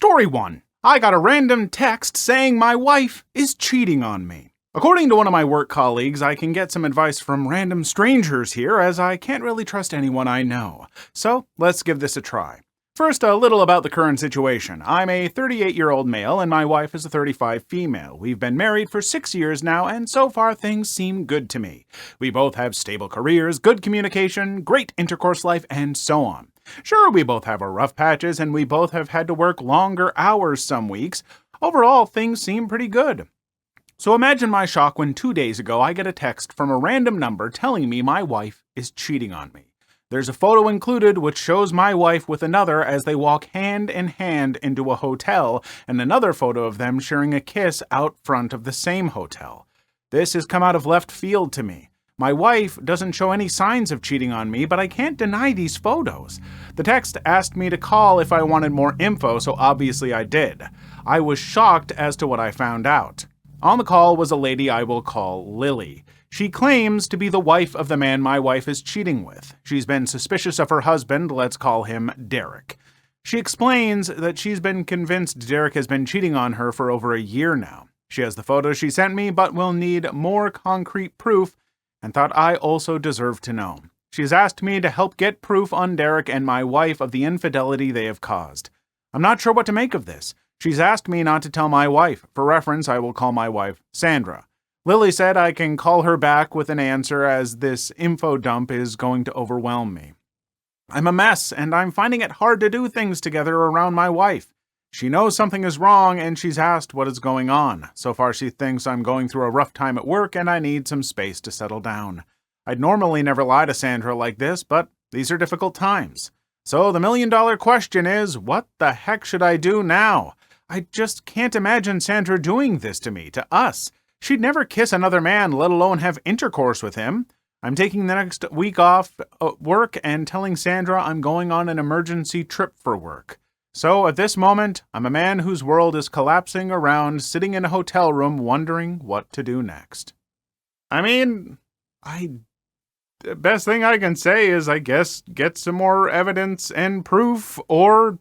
Story 1. I got a random text saying my wife is cheating on me. According to one of my work colleagues, I can get some advice from random strangers here, as I can't really trust anyone I know. So, let's give this a try. First, a little about the current situation. I'm a 38-year-old male and my wife is a 35 female. We've been married for 6 years now, and so far things seem good to me. We both have stable careers, good communication, great intercourse life, and so on. Sure, we both have our rough patches, and we both have had to work longer hours some weeks. Overall, things seem pretty good. So imagine my shock when 2 days ago I get a text from a random number telling me my wife is cheating on me. There's a photo included which shows my wife with another as they walk hand in hand into a hotel, and another photo of them sharing a kiss out front of the same hotel. This has come out of left field to me. My wife doesn't show any signs of cheating on me, but I can't deny these photos. The text asked me to call if I wanted more info, so obviously I did. I was shocked as to what I found out. On the call was a lady I will call Lily. She claims to be the wife of the man my wife is cheating with. She's been suspicious of her husband, let's call him Derek. She explains that she's been convinced Derek has been cheating on her for over a year now. She has the photos she sent me, but will need more concrete proof, and thought I also deserve to know. She's asked me to help get proof on Derek and my wife of the infidelity they have caused. I'm not sure what to make of this. She's asked me not to tell my wife. For reference, I will call my wife Sandra. Lily said I can call her back with an answer as this info dump is going to overwhelm me. I'm a mess, and I'm finding it hard to do things together around my wife. She knows something is wrong, and she's asked what is going on. So far, she thinks I'm going through a rough time at work, and I need some space to settle down. I'd normally never lie to Sandra like this, but these are difficult times. So the million-dollar question is, what the heck should I do now? I just can't imagine Sandra doing this to me, to us. She'd never kiss another man, let alone have intercourse with him. I'm taking the next week off work and telling Sandra I'm going on an emergency trip for work. So, at this moment, I'm a man whose world is collapsing around, sitting in a hotel room, wondering what to do next. I mean, the best thing I can say is, I guess, get some more evidence and proof, or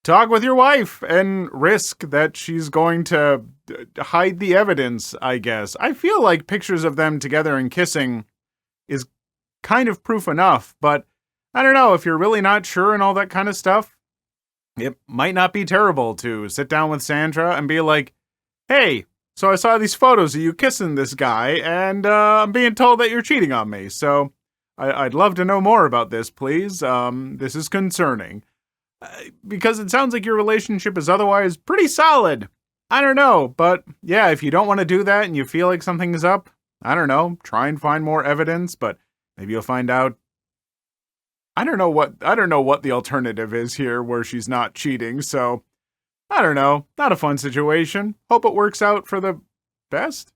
talk with your wife and risk that she's going to hide the evidence, I guess. I feel like pictures of them together and kissing is kind of proof enough, but I don't know, if you're really not sure and all that kind of stuff, it might not be terrible to sit down with Sandra and be like, hey, so I saw these photos of you kissing this guy, and I'm being told that you're cheating on me, so I'd love to know more about this, please. This is concerning. Because it sounds like your relationship is otherwise pretty solid. I don't know, but yeah, if you don't want to do that and you feel like something is up, I don't know, try and find more evidence, but maybe you'll find out I don't know what the alternative is here where she's not cheating, so I don't know. Not a fun situation. Hope it works out for the best.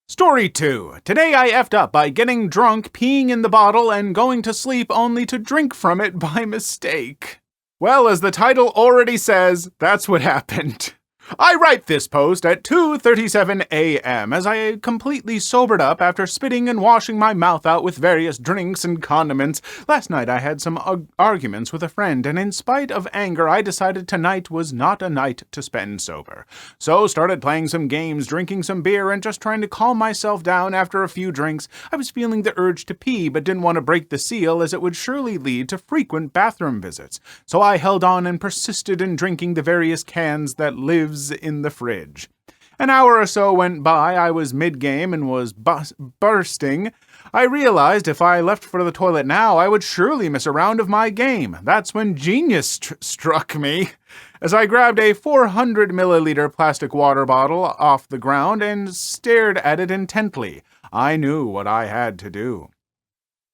Story 2. Today I effed up by getting drunk, peeing in the bottle, and going to sleep only to drink from it by mistake. Well, as the title already says, that's what happened. I write this post at 2:37 a.m. as I completely sobered up after spitting and washing my mouth out with various drinks and condiments. Last night I had some arguments with a friend, and in spite of anger I decided tonight was not a night to spend sober. So started playing some games, drinking some beer, and just trying to calm myself down after a few drinks. I was feeling the urge to pee, but didn't want to break the seal as it would surely lead to frequent bathroom visits. So I held on and persisted in drinking the various cans that lives in the fridge. An hour or so went by. I was mid-game and was bursting. I realized if I left for the toilet now, I would surely miss a round of my game. That's when genius struck me, as I grabbed a 400-milliliter plastic water bottle off the ground and stared at it intently. I knew what I had to do.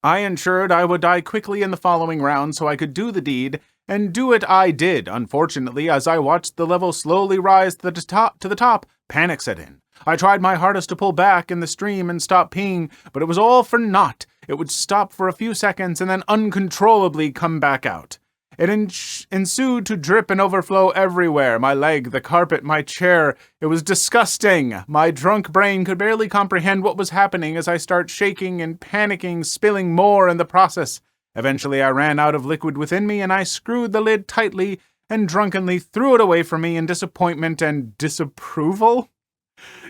I ensured I would die quickly in the following round so I could do the deed, and do it I did. Unfortunately, as I watched the level slowly rise to the top, panic set in. I tried my hardest to pull back in the stream and stop peeing, but it was all for naught. It would stop for a few seconds and then uncontrollably come back out. It ensued to drip and overflow everywhere. My leg, the carpet, my chair. It was disgusting. My drunk brain could barely comprehend what was happening as I start shaking and panicking, spilling more in the process. Eventually I ran out of liquid within me, and I screwed the lid tightly and drunkenly threw it away from me in disappointment and disapproval.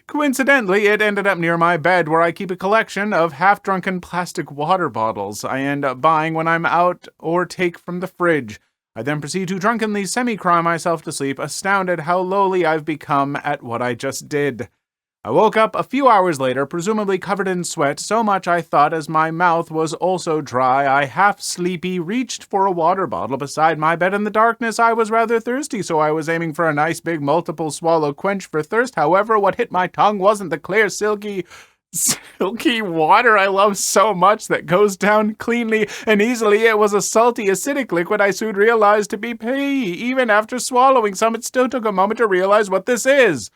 Coincidentally, it ended up near my bed where I keep a collection of half-drunken plastic water bottles I end up buying when I'm out or take from the fridge. I then proceed to drunkenly semi-cry myself to sleep, astounded how lowly I've become at what I just did. I woke up a few hours later, presumably covered in sweat, so much I thought as my mouth was also dry, I half-sleepy reached for a water bottle beside my bed in the darkness. I was rather thirsty, so I was aiming for a nice big multiple swallow quench for thirst. However, what hit my tongue wasn't the clear, silky water I love so much that goes down cleanly and easily. It was a salty, acidic liquid I soon realized to be pee. Even after swallowing some, it still took a moment to realize what this is.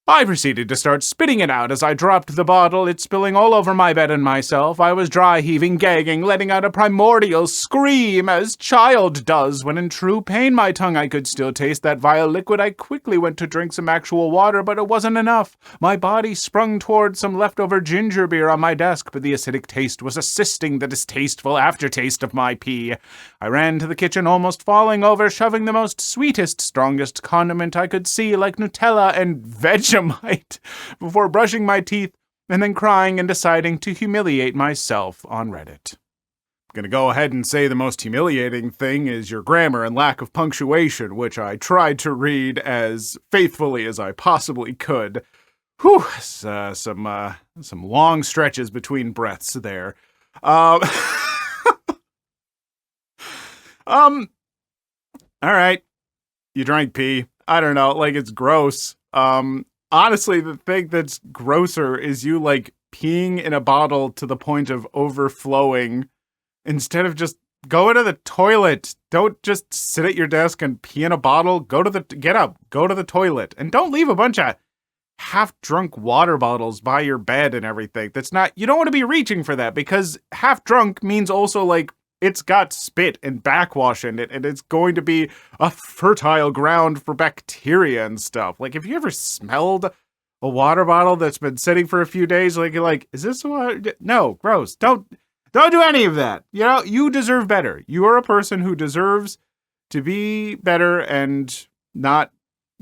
I proceeded to start spitting it out as I dropped the bottle, it spilling all over my bed and myself. I was dry-heaving, gagging, letting out a primordial scream, as child does when in true pain. My tongue, I could still taste that vile liquid. I quickly went to drink some actual water, but it wasn't enough. My body sprung toward some leftover ginger beer on my desk, but the acidic taste was assisting the distasteful aftertaste of my pee. I ran to the kitchen, almost falling over, shoving the most sweetest, strongest condiment I could see, like Nutella and Vegemite, before brushing my teeth and then crying and deciding to humiliate myself on Reddit. I'm gonna go ahead and say the most humiliating thing is your grammar and lack of punctuation, which I tried to read as faithfully as I possibly could. Whew, some long stretches between breaths there. All right. You drank pee. I don't know, like, it's gross. Honestly, the thing that's grosser is you, like, peeing in a bottle to the point of overflowing instead of just going to the toilet. Don't just sit at your desk and pee in a bottle. Get up, go to the toilet, and don't leave a bunch of half-drunk water bottles by your bed and everything. You don't want to be reaching for that, because half-drunk means also, like, it's got spit and backwash in it, and it's going to be a fertile ground for bacteria and stuff. Like, have you ever smelled a water bottle that's been sitting for a few days? Like, you're like, is this water? No, gross. Don't do any of that. You know, you deserve better. You are a person who deserves to be better and not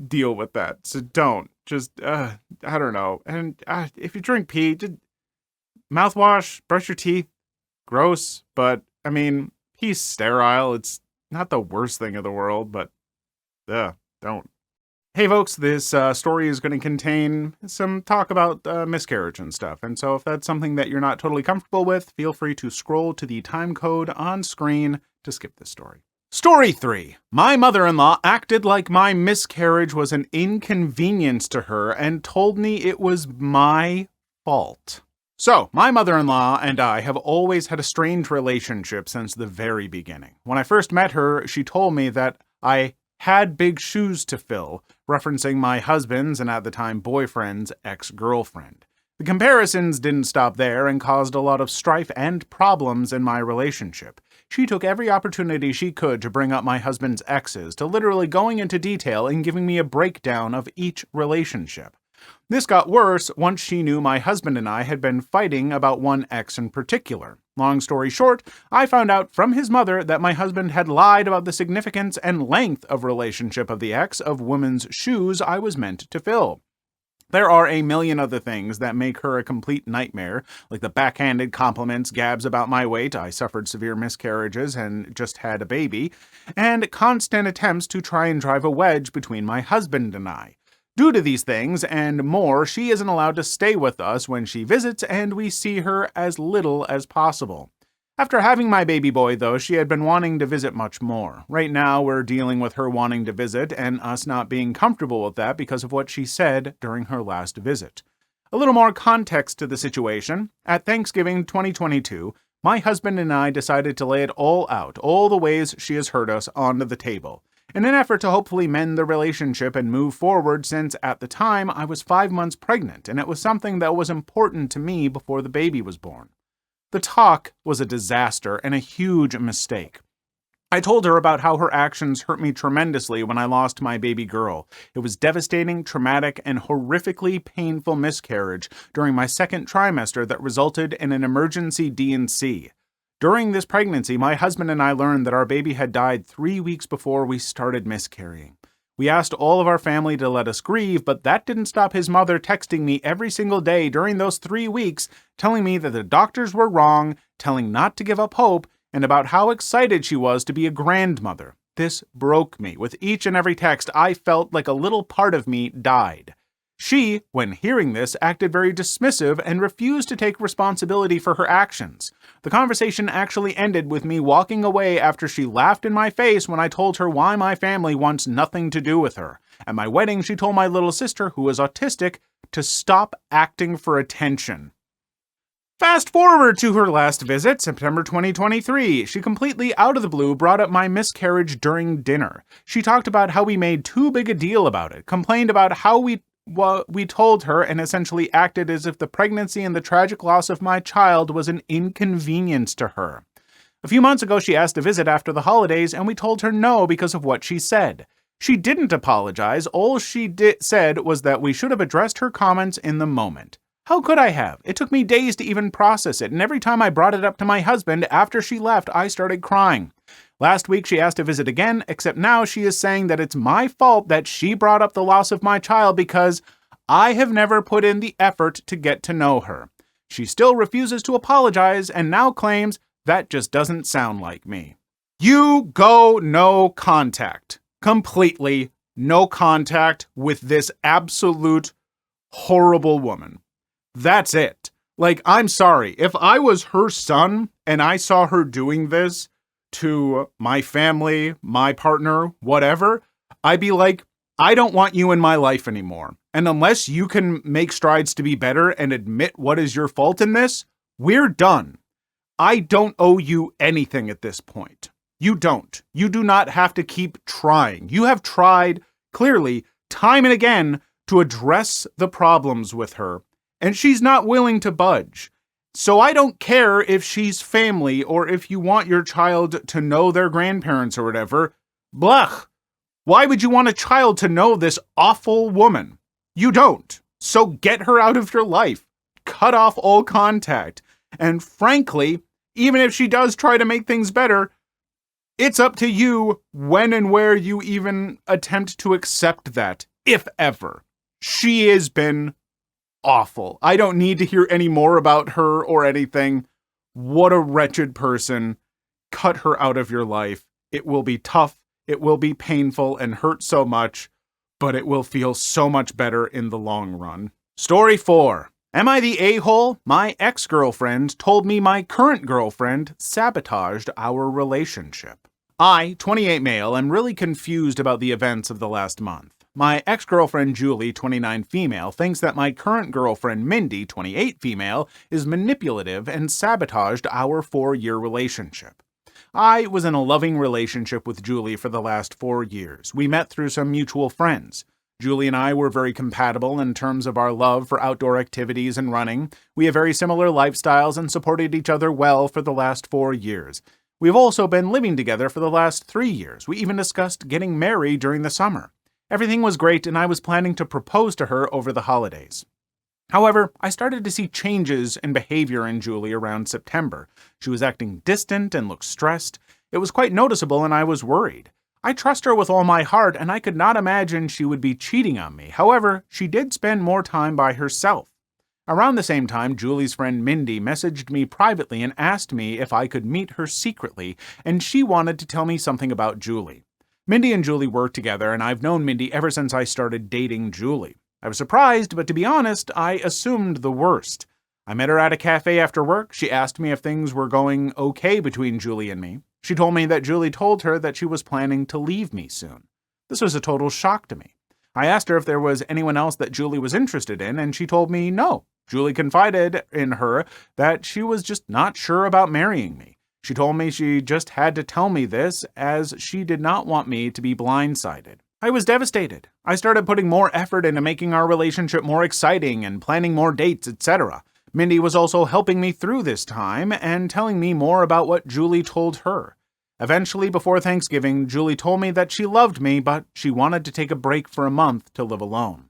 deal with that. So don't. Just, I don't know. And if you drink pee, just mouthwash, brush your teeth. Gross, but I mean, he's sterile. It's not the worst thing in the world, but don't. Hey folks, this story is going to contain some talk about miscarriage and stuff, and so if that's something that you're not totally comfortable with, feel free to scroll to the time code on screen to skip this story. Story 3. My mother-in-law acted like my miscarriage was an inconvenience to her and told me it was my fault. So, my mother-in-law and I have always had a strange relationship since the very beginning. When I first met her, she told me that I had big shoes to fill, referencing my husband's and at the time boyfriend's ex-girlfriend. The comparisons didn't stop there and caused a lot of strife and problems in my relationship. She took every opportunity she could to bring up my husband's exes, to literally going into detail and giving me a breakdown of each relationship. This got worse once she knew my husband and I had been fighting about one ex in particular. Long story short, I found out from his mother that my husband had lied about the significance and length of relationship of the ex of women's shoes I was meant to fill. There are a million other things that make her a complete nightmare, like the backhanded compliments, gabs about my weight, I suffered severe miscarriages and just had a baby, and constant attempts to try and drive a wedge between my husband and I. Due to these things and more, she isn't allowed to stay with us when she visits, and we see her as little as possible. After having my baby boy, though, she had been wanting to visit much more. Right now, we're dealing with her wanting to visit and us not being comfortable with that because of what she said during her last visit. A little more context to the situation. At Thanksgiving 2022, my husband and I decided to lay it all out, all the ways she has hurt us, onto the table, in an effort to hopefully mend the relationship and move forward, since at the time I was 5 months pregnant and it was something that was important to me before the baby was born. The talk was a disaster and a huge mistake. I told her about how her actions hurt me tremendously when I lost my baby girl. It was devastating, traumatic, and horrifically painful miscarriage during my second trimester that resulted in an emergency D&C. During this pregnancy, my husband and I learned that our baby had died 3 weeks before we started miscarrying. We asked all of our family to let us grieve, but that didn't stop his mother texting me every single day during those 3 weeks, telling me that the doctors were wrong, telling not to give up hope, and about how excited she was to be a grandmother. This broke me. With each and every text, I felt like a little part of me died. She, when hearing this, acted very dismissive and refused to take responsibility for her actions. The conversation actually ended with me walking away after she laughed in my face when I told her why my family wants nothing to do with her. At my wedding, she told my little sister, who is autistic, to stop acting for attention. Fast forward to her last visit, September 2023. She completely out of the blue brought up my miscarriage during dinner. She talked about how we made too big a deal about it, complained about how we told her, and essentially acted as if the pregnancy and the tragic loss of my child was an inconvenience to her. A few months ago, she asked to visit after the holidays, and we told her no because of what she said. She didn't apologize. All she said was that we should have addressed her comments in the moment. How could I have? It took me days to even process it, and every time I brought it up to my husband after she left, I started crying. Last week, she asked to visit again, except now she is saying that it's my fault that she brought up the loss of my child because I have never put in the effort to get to know her. She still refuses to apologize and now claims that just doesn't sound like me. You go no contact. Completely no contact with this absolute horrible woman. That's it. Like, I'm sorry. If I was her son and I saw her doing this to my family, my partner, whatever, I'd be like, I don't want you in my life anymore. And unless you can make strides to be better and admit what is your fault in this, we're done. I don't owe you anything at this point. You don't. You do not have to keep trying. You have tried, clearly, time and again, to address the problems with her, and she's not willing to budge. So I don't care if she's family or if you want your child to know their grandparents or whatever. Blech. Why would you want a child to know this awful woman? You don't. So get her out of your life. Cut off all contact. And frankly, even if she does try to make things better, it's up to you when and where you even attempt to accept that, if ever. She has been awful. I don't need to hear any more about her or anything. What a wretched person. Cut her out of your life. It will be tough. It will be painful and hurt so much, but it will feel so much better in the long run. Story 4. Am I the a-hole? My ex-girlfriend told me my current girlfriend sabotaged our relationship. I, 28 male, am really confused about the events of the last month. My ex-girlfriend Julie, 29 female, thinks that my current girlfriend Mindy, 28 female, is manipulative and sabotaged our 4-year relationship. I was in a loving relationship with Julie for the last 4 years. We met through some mutual friends. Julie and I were very compatible in terms of our love for outdoor activities and running. We have very similar lifestyles and supported each other well for the last 4 years. We've also been living together for the last 3 years. We even discussed getting married during the summer. Everything was great, and I was planning to propose to her over the holidays. However, I started to see changes in behavior in Julie around September. She was acting distant and looked stressed. It was quite noticeable, and I was worried. I trust her with all my heart, and I could not imagine she would be cheating on me. However, she did spend more time by herself. Around the same time, Julie's friend Mindy messaged me privately and asked me if I could meet her secretly, and she wanted to tell me something about Julie. Mindy and Julie work together, and I've known Mindy ever since I started dating Julie. I was surprised, but to be honest, I assumed the worst. I met her at a cafe after work. She asked me if things were going okay between Julie and me. She told me that Julie told her that she was planning to leave me soon. This was a total shock to me. I asked her if there was anyone else that Julie was interested in, and she told me no. Julie confided in her that she was just not sure about marrying me. She told me she just had to tell me this as she did not want me to be blindsided. I was devastated. I started putting more effort into making our relationship more exciting and planning more dates, etc. Mindy was also helping me through this time and telling me more about what Julie told her. Eventually, before Thanksgiving, Julie told me that she loved me, but she wanted to take a break for a month to live alone.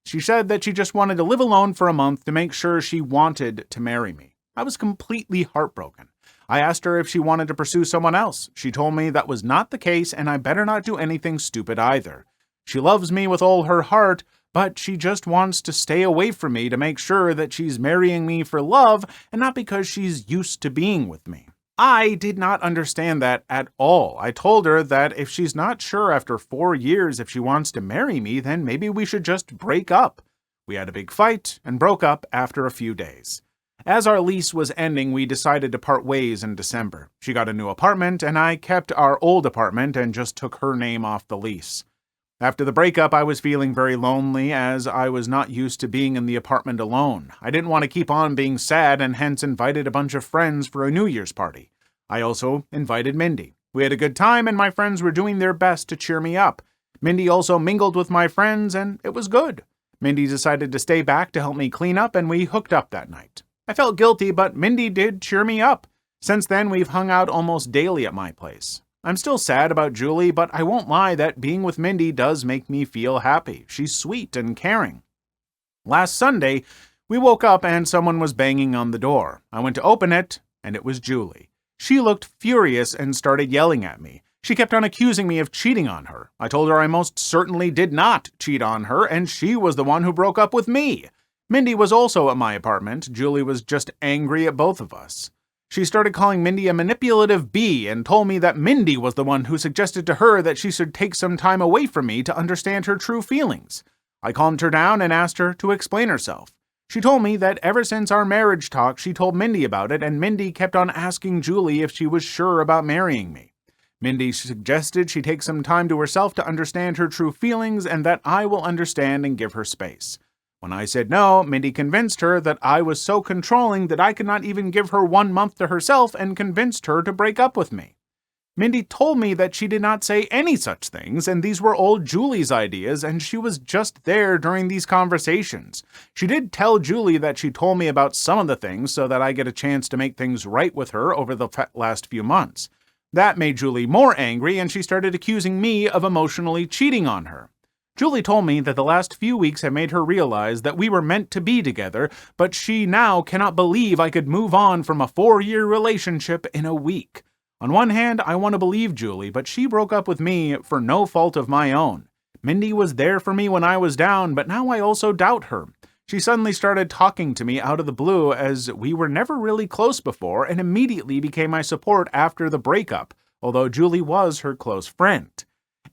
She said that she just wanted to live alone for a month to make sure she wanted to marry me. I was completely heartbroken. I asked her if she wanted to pursue someone else. She told me that was not the case and I better not do anything stupid either. She loves me with all her heart, but she just wants to stay away from me to make sure that she's marrying me for love and not because she's used to being with me. I did not understand that at all. I told her that if she's not sure after 4 years if she wants to marry me, then maybe we should just break up. We had a big fight and broke up after a few days. As our lease was ending, we decided to part ways in December. She got a new apartment, and I kept our old apartment and just took her name off the lease. After the breakup, I was feeling very lonely as I was not used to being in the apartment alone. I didn't want to keep on being sad and hence invited a bunch of friends for a New Year's party. I also invited Mindy. We had a good time and my friends were doing their best to cheer me up. Mindy also mingled with my friends and it was good. Mindy decided to stay back to help me clean up and we hooked up that night. I felt guilty, but Mindy did cheer me up. Since then, we've hung out almost daily at my place. I'm still sad about Julie, but I won't lie that being with Mindy does make me feel happy. She's sweet and caring. Last Sunday, we woke up and someone was banging on the door. I went to open it, and it was Julie. She looked furious and started yelling at me. She kept on accusing me of cheating on her. I told her I most certainly did not cheat on her, and she was the one who broke up with me. Mindy was also at my apartment. Julie was just angry at both of us. She started calling Mindy a manipulative bee and told me that Mindy was the one who suggested to her that she should take some time away from me to understand her true feelings. I calmed her down and asked her to explain herself. She told me that ever since our marriage talk, she told Mindy about it, and Mindy kept on asking Julie if she was sure about marrying me. Mindy suggested she take some time to herself to understand her true feelings and that I will understand and give her space. When I said no, Mindy convinced her that I was so controlling that I could not even give her 1 month to herself and convinced her to break up with me. Mindy told me that she did not say any such things, and these were all Julie's ideas, and she was just there during these conversations. She did tell Julie that she told me about some of the things so that I get a chance to make things right with her over the last few months. That made Julie more angry, and she started accusing me of emotionally cheating on her. Julie told me that the last few weeks have made her realize that we were meant to be together, but she now cannot believe I could move on from a 4-year relationship in a week. On one hand, I want to believe Julie, but she broke up with me for no fault of my own. Mindy was there for me when I was down, but now I also doubt her. She suddenly started talking to me out of the blue as we were never really close before and immediately became my support after the breakup, although Julie was her close friend.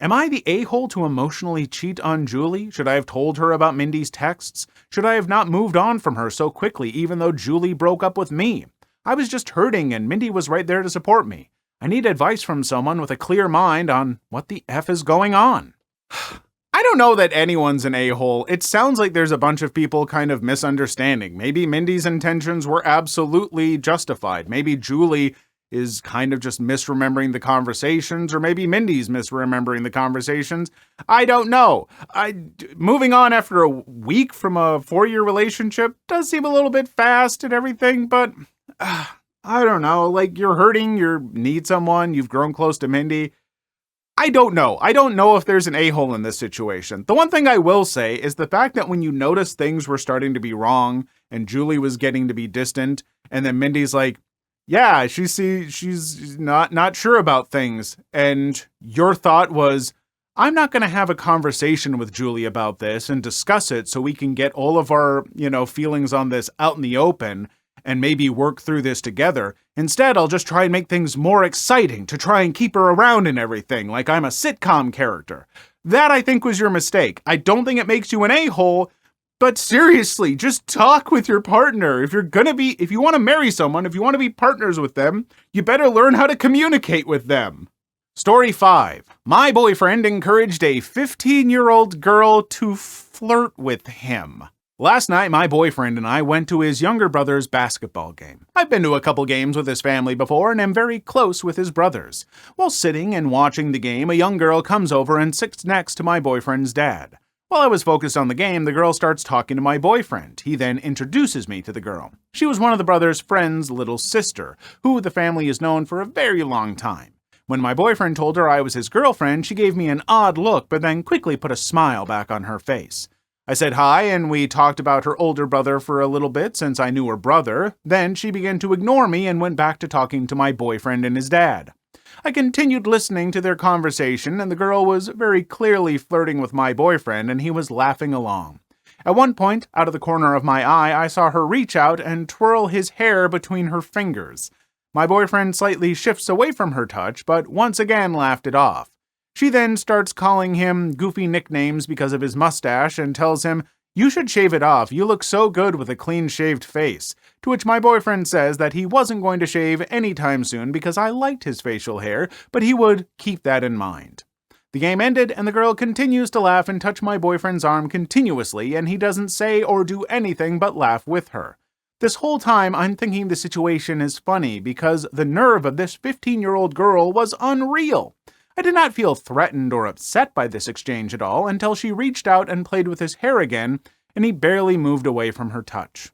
Am I the a-hole to emotionally cheat on Julie? Should I have told her about Mindy's texts? Should I have not moved on from her so quickly even though Julie broke up with me? I was just hurting and Mindy was right there to support me. I need advice from someone with a clear mind on what the F is going on. I don't know that anyone's an a-hole. It sounds like there's a bunch of people kind of misunderstanding. Maybe Mindy's intentions were absolutely justified. Maybe Julie is kind of just misremembering the conversations, or maybe Mindy's misremembering the conversations. I don't know. Moving on after a week from a 4-year relationship does seem a little bit fast and everything, but I don't know. Like, you're hurting, you need someone, you've grown close to Mindy. I don't know. I don't know if there's an a-hole in this situation. The one thing I will say is the fact that when you notice things were starting to be wrong and Julie was getting to be distant, and then Mindy's like, yeah, she's not sure about things. And your thought was, I'm not going to have a conversation with Julie about this and discuss it so we can get all of our, feelings on this out in the open and maybe work through this together. Instead, I'll just try and make things more exciting to try and keep her around and everything, like I'm a sitcom character. That, I think, was your mistake. I don't think it makes you an a-hole. But seriously, just talk with your partner. If you want to marry someone, if you want to be partners with them, you better learn how to communicate with them. Story 5. My boyfriend encouraged a 15-year-old girl to flirt with him. Last night, my boyfriend and I went to his younger brother's basketball game. I've been to a couple games with his family before and am very close with his brothers. While sitting and watching the game, a young girl comes over and sits next to my boyfriend's dad. While I was focused on the game, the girl starts talking to my boyfriend. He then introduces me to the girl. She was one of the brother's friend's little sister, who the family has known for a very long time. When my boyfriend told her I was his girlfriend, she gave me an odd look, but then quickly put a smile back on her face. I said hi and we talked about her older brother for a little bit since I knew her brother. Then she began to ignore me and went back to talking to my boyfriend and his dad. I continued listening to their conversation and the girl was very clearly flirting with my boyfriend and he was laughing along. At one point, out of the corner of my eye, I saw her reach out and twirl his hair between her fingers. My boyfriend slightly shifts away from her touch, but once again laughed it off. She then starts calling him goofy nicknames because of his mustache and tells him, "You should shave it off, you look so good with a clean-shaved face," to which my boyfriend says that he wasn't going to shave anytime soon because I liked his facial hair, but he would keep that in mind. The game ended and the girl continues to laugh and touch my boyfriend's arm continuously and he doesn't say or do anything but laugh with her. This whole time I'm thinking the situation is funny because the nerve of this 15-year-old girl was unreal. I did not feel threatened or upset by this exchange at all until she reached out and played with his hair again and he barely moved away from her touch.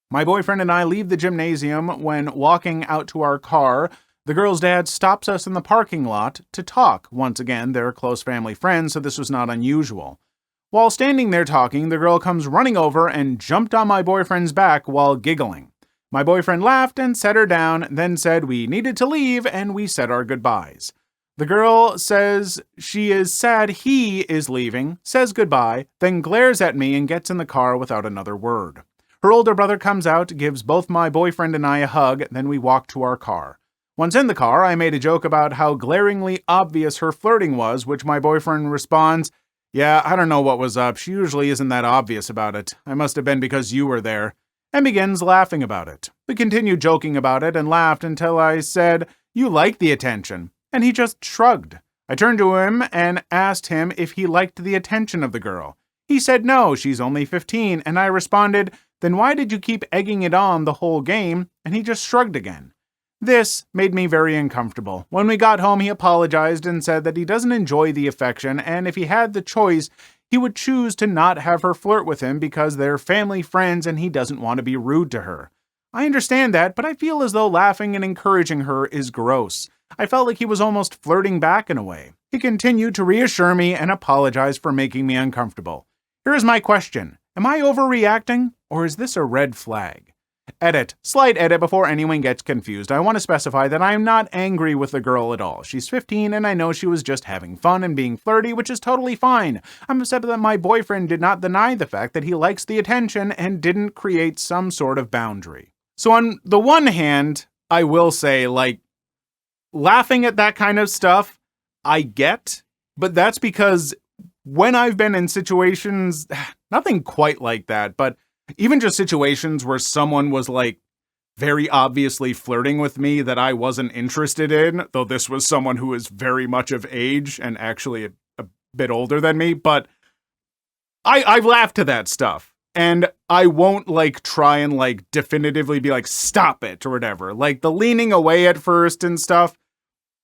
My boyfriend and I leave the gymnasium. When walking out to our car, the girl's dad stops us in the parking lot to talk. Once again, they're close family friends, so this was not unusual. While standing there talking, the girl comes running over and jumped on my boyfriend's back while giggling. My boyfriend laughed and set her down, then said we needed to leave, and we said our goodbyes. The girl says she is sad he is leaving, says goodbye, then glares at me and gets in the car without another word. Her older brother comes out, gives both my boyfriend and I a hug, then we walk to our car. Once in the car, I made a joke about how glaringly obvious her flirting was, which my boyfriend responds, "Yeah, I don't know what was up. She usually isn't that obvious about it. I must have been because you were there," and begins laughing about it. We continued joking about it and laughed until I said, "You like the attention," and he just shrugged. I turned to him and asked him if he liked the attention of the girl. He said no, she's only 15, and I responded, "Then why did you keep egging it on the whole game?" And he just shrugged again. This made me very uncomfortable. When we got home, he apologized and said that he doesn't enjoy the affection, and if he had the choice, he would choose to not have her flirt with him because they're family friends and he doesn't want to be rude to her. I understand that, but I feel as though laughing and encouraging her is gross. I felt like he was almost flirting back in a way. He continued to reassure me and apologize for making me uncomfortable. Here is my question. Am I overreacting, or is this a red flag? Edit. Slight edit before anyone gets confused. I want to specify that I am not angry with the girl at all. She's 15 and I know she was just having fun and being flirty, which is totally fine. I'm upset that my boyfriend did not deny the fact that he likes the attention and didn't create some sort of boundary. So on the one hand, I will say, laughing at that kind of stuff, I get, but that's because when I've been in situations, nothing quite like that, but even just situations where someone was very obviously flirting with me that I wasn't interested in, though this was someone who is very much of age and actually a bit older than me, but I've laughed to that stuff. And I won't try and definitively be stop it or whatever. The leaning away at first and stuff,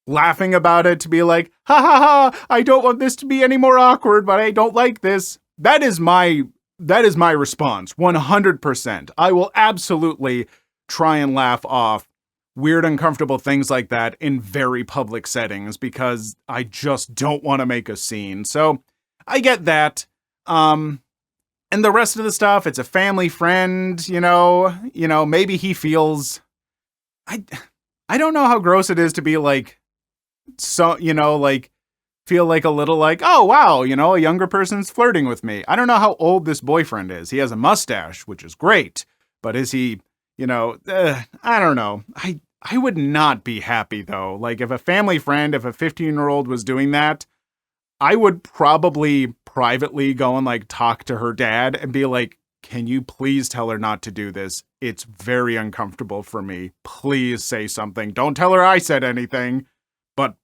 laughing about it to be ha ha ha, I don't want this to be any more awkward, but I don't like this. That is my response, 100%. I will absolutely try and laugh off weird, uncomfortable things like that in very public settings because I just don't want to make a scene. So I get that. And the rest of the stuff, it's a family friend, maybe he feels, I don't know how gross it is to be feel a little oh, wow, a younger person's flirting with me. I don't know how old this boyfriend is. He has a mustache, which is great. But is he, I don't know. I would not be happy, though. If a family friend, if a 15-year-old was doing that, I would probably privately go and talk to her dad and be can you please tell her not to do this? It's very uncomfortable for me. Please say something. Don't tell her I said anything, but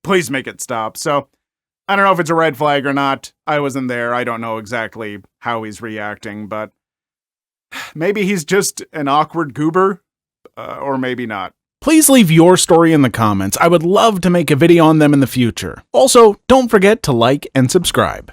please make it stop. So I don't know if it's a red flag or not. I wasn't there. I don't know exactly how he's reacting, but maybe he's just an awkward goober, or maybe not. Please leave your story in the comments. I would love to make a video on them in the future. Also, don't forget to like and subscribe.